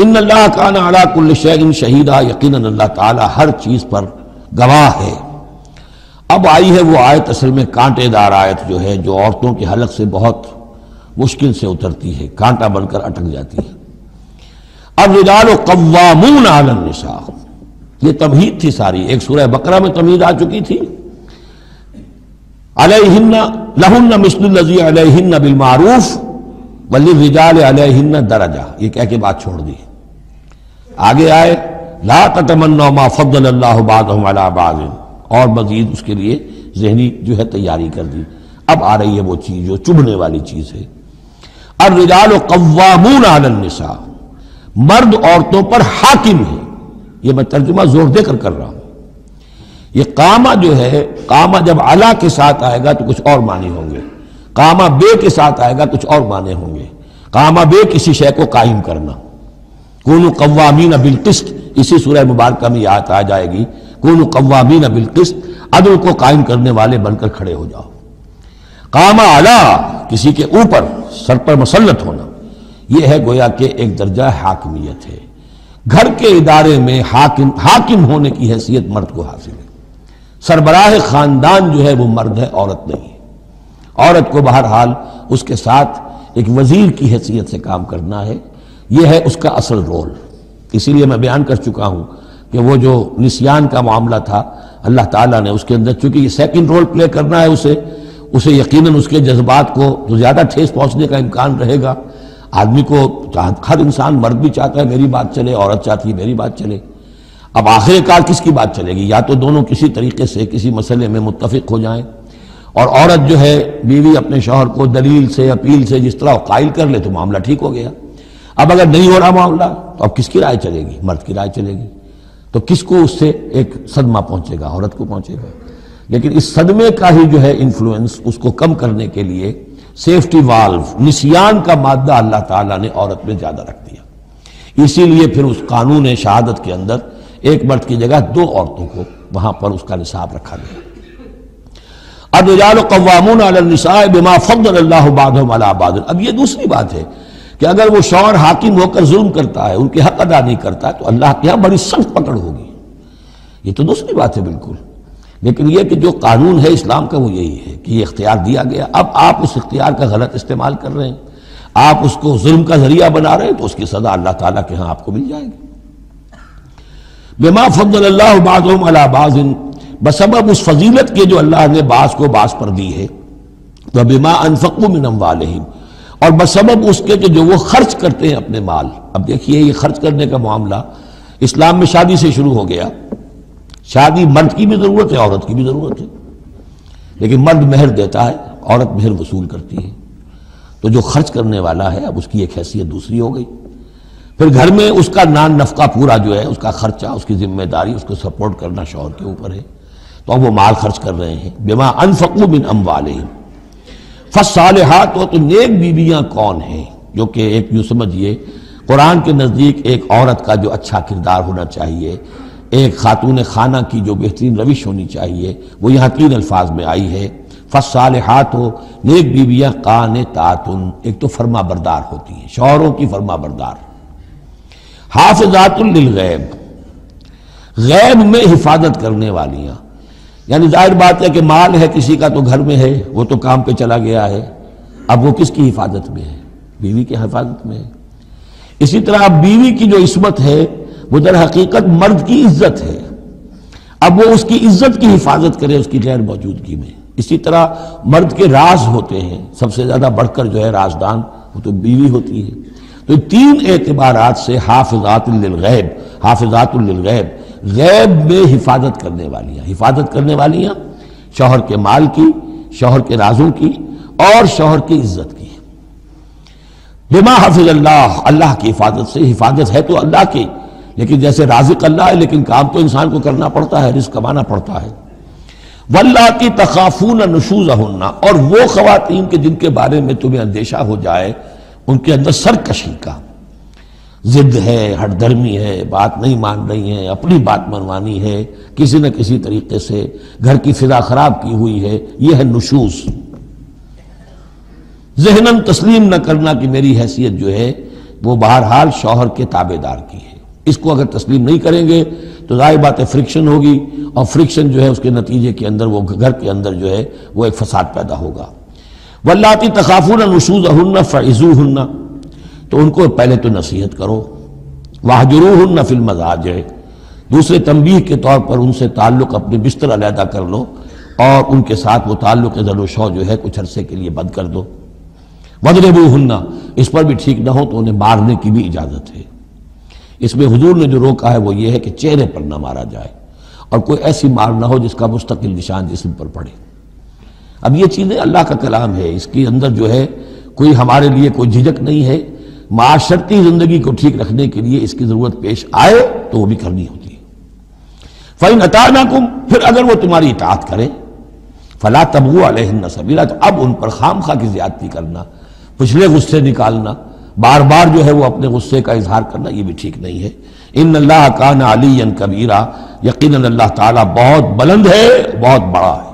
ان اللہ کان علی کل شیء شہیدا، یقیناً اللہ تعالیٰ ہر چیز پر گواہ ہے۔ اب آئی ہے وہ آیت، اصل میں کانٹے دار آیت جو ہے، جو عورتوں کے حلق سے بہت مشکل سے اترتی ہے، کانٹا بن کر اٹک جاتی ہے۔ الرجال قوامون علی النساء، یہ تمہید تھی ساری، ایک سورہ بقرہ میں تمہید آ چکی تھی، علیہن لہن مثل الذی علیہن بالمعروف وللرجال علیہن درجہ، یہ کہہ کے بات چھوڑ دی۔ آگے آئے لا تتمنوا ما فضل اللہ بعضهم علی بعض، اور مزید اس کے لیے ذہنی جو ہے تیاری کر دی۔ اب آ رہی ہے وہ چیز جو چبھنے والی چیز ہے۔ الرجال قوامون علی النساء، مرد عورتوں پر حاکم ہے۔ یہ میں ترجمہ زور دے کر رہا ہوں۔ یہ قامہ جو ہے، قامہ جب علا کے ساتھ آئے گا تو کچھ اور معنی ہوں گے، قامہ بے کے ساتھ آئے گا کچھ اور معنی ہوں گے۔ قامہ بے کسی شے کو قائم کرنا، کونوا قوامین بالقسط، اسی سورہ مبارکہ میں آیت آ جائے گی، کونوا قوامین بالقسط، عدل کو قائم کرنے والے بن کر کھڑے ہو جاؤ۔ قامہ علا، کسی کے اوپر، سر پر مسلط ہونا، یہ ہے گویا کہ ایک درجہ حاکمیت ہے۔ گھر کے ادارے میں حاکم ہونے کی حیثیت مرد کو حاصل ہے۔ سربراہ خاندان جو ہے وہ مرد ہے، عورت نہیں ہے۔ عورت کو بہرحال اس کے ساتھ ایک وزیر کی حیثیت سے کام کرنا ہے، یہ ہے اس کا اصل رول۔ اسی لیے میں بیان کر چکا ہوں کہ وہ جو نسیان کا معاملہ تھا، اللہ تعالیٰ نے اس کے اندر، چونکہ یہ سیکنڈ رول پلے کرنا ہے اسے یقیناً اس کے جذبات کو تو زیادہ ٹھیس پہنچنے کا امکان رہے گا۔ آدمی کو، ہر انسان، مرد بھی چاہتا ہے میری بات چلے، عورت چاہتی ہے میری بات چلے۔ اب آخر کار کس کی بات چلے گی؟ یا تو دونوں کسی طریقے سے کسی مسئلے میں متفق ہو جائیں، اور عورت جو ہے بیوی اپنے شوہر کو دلیل سے، اپیل سے جس طرح قائل کر لے تو معاملہ ٹھیک ہو گیا۔ اب اگر نہیں ہو رہا معاملہ تو اب کس کی رائے چلے گی؟ مرد کی رائے چلے گی۔ تو کس کو اس سے ایک صدمہ پہنچے گا؟ عورت کو پہنچے گا۔ لیکن اس صدمے کا ہی جو ہے انفلوئنس، اس کو کم کرنے کے لیے سیفٹی والو، نسیان کا مادہ اللہ تعالیٰ نے عورت میں زیادہ رکھ دیا۔ اسی لیے پھر اس قانون شہادت کے اندر ایک مرد کی جگہ 2 عورتوں کو وہاں پر اس کا نصاب رکھا گیا۔ الرجال قوامون علی النساء بما فضل اللہ بعضهم علی بعض۔ اب یہ دوسری بات ہے کہ اگر وہ شوہر حاکم ہو کر ظلم کرتا ہے، ان کے حق ادا نہیں کرتا ہے، تو اللہ کے یہاں بڑی سخت پکڑ ہوگی۔ یہ تو دوسری بات ہے بالکل۔ لیکن یہ کہ جو قانون ہے اسلام کا وہ یہی ہے کہ یہ اختیار دیا گیا، اب آپ اس اختیار کا غلط استعمال کر رہے ہیں، آپ اس کو ظلم کا ذریعہ بنا رہے ہیں، تو اس کی سزا اللہ تعالیٰ کے ہاں آپ کو مل جائے گی۔ بما فضل اللہ بعضهم علی بعض، بسبب اس فضیلت کے جو اللہ نے بعض کو بعض پر دی ہے، وبما انفقوا من اموالہم، اور بسبب اس کے کہ جو وہ خرچ کرتے ہیں اپنے مال۔ اب دیکھیے یہ خرچ کرنے کا معاملہ اسلام میں شادی سے شروع ہو گیا۔ شادی مرد کی بھی ضرورت ہے، عورت کی بھی ضرورت ہے، لیکن مرد مہر دیتا ہے، عورت مہر وصول کرتی ہے۔ تو جو خرچ کرنے والا ہے اب اس کی ایک حیثیت دوسری ہو گئی۔ پھر گھر میں اس کا نان نفقہ پورا جو ہے، اس کا خرچہ، اس کی ذمہ داری، اس کو سپورٹ کرنا شوہر کے اوپر ہے، تو اب وہ مال خرچ کر رہے ہیں۔ بما انفقوا من اموالہم، فالصالحات، تو نیک بیویاں کون ہیں؟ جو کہ ایک یوں سمجھیے قرآن کے نزدیک ایک عورت کا جو اچھا کردار ہونا چاہیے، ایک خاتون خانہ کی جو بہترین روش ہونی چاہیے، وہ یہاں 3 الفاظ میں آئی ہے۔ فالصالحات، نیک بیویاں، قانتات، ایک تو فرما بردار ہوتی ہیں، شوہروں کی فرما بردار۔ حافظات للغیب، غیب میں حفاظت کرنے والیاں، یعنی ظاہر بات ہے کہ مال ہے کسی کا تو گھر میں ہے، وہ تو کام پہ چلا گیا ہے، اب وہ کس کی حفاظت میں ہے؟ بیوی کی حفاظت میں ہے۔ اسی طرح بیوی کی جو عصمت ہے وہ در حقیقت مرد کی عزت ہے، اب وہ اس کی عزت کی حفاظت کرے اس کی غیر موجودگی میں۔ اسی طرح مرد کے راز ہوتے ہیں، سب سے زیادہ بڑھ کر جو ہے رازدان وہ تو بیوی ہوتی ہے۔ تو 3 اعتبارات سے حافظات للغیب، حافظات للغیب، غیب میں حفاظت کرنے والیاں، حفاظت کرنے والیاں شوہر کے مال کی، شوہر کے رازوں کی، اور شوہر کی عزت کی۔ بما حفظ اللہ، اللہ کی حفاظت سے، حفاظت ہے تو اللہ کی، لیکن جیسے رازق اللہ ہے لیکن کام تو انسان کو کرنا پڑتا ہے، رزق کمانا پڑتا ہے۔ واللاتی تخافون نشوزہن، اور وہ خواتین کے جن کے بارے میں تمہیں اندیشہ ہو جائے ان کے اندر سرکشی کا، ضد ہے، ہٹ دھرمی ہے، بات نہیں مان رہی ہیں، اپنی بات منوانی ہے، کسی نہ کسی طریقے سے گھر کی فضا خراب کی ہوئی ہے، یہ ہے نشوز۔ ذہناً تسلیم نہ کرنا کہ میری حیثیت جو ہے وہ بہرحال شوہر کے تابع دار کی ہے۔ اس کو اگر تسلیم نہیں کریں گے تو ظاہر بات ہے فرکشن ہوگی، اور فرکشن جو ہے اس کے نتیجے کے اندر وہ گھر کے اندر جو ہے وہ ایک فساد پیدا ہوگا۔ واللاتی تخافون نشوزہن فعظوہن، تو ان کو پہلے تو نصیحت کرو، واہجروہن فی المضاجع، دوسرے تنبیہ کے طور پر ان سے تعلق اپنے بستر علیحدہ کر لو، اور ان کے ساتھ وہ تعلق ذل و شو جو ہے کچھ عرصے کے لیے بند کر دو۔ وَاضْرِبُوهُنَّ، اس پر بھی ٹھیک نہ ہو تو انہیں مارنے کی بھی اجازت ہے۔ اس میں حضور نے جو روکا ہے وہ یہ ہے کہ چہرے پر نہ مارا جائے، اور کوئی ایسی مار نہ ہو جس کا مستقل نشان جسم پر پڑے۔ اب یہ چیزیں اللہ کا کلام ہے، اس کے اندر جو ہے کوئی ہمارے لیے کوئی جھجک نہیں ہے، معاشرتی زندگی کو ٹھیک رکھنے کے لیے اس کی ضرورت پیش آئے تو وہ بھی کرنی ہوتی ہے۔ فَإِنْ أَطَعْنَكُمْ، پھر اگر وہ تمہاری اطاعت کریں، فَلَا تَبْغُوا عَلَيْهِنَّ سَبِيلًا، تو اب ان پر خام خواہ کی زیادتی کرنا، پچھلے غصے نکالنا، بار بار جو ہے وہ اپنے غصے کا اظہار کرنا، یہ بھی ٹھیک نہیں ہے۔ ان اللہ کان علیٰ کبیرہ، یقیناً اللہ تعالیٰ بہت بلند ہے، بہت بڑا ہے۔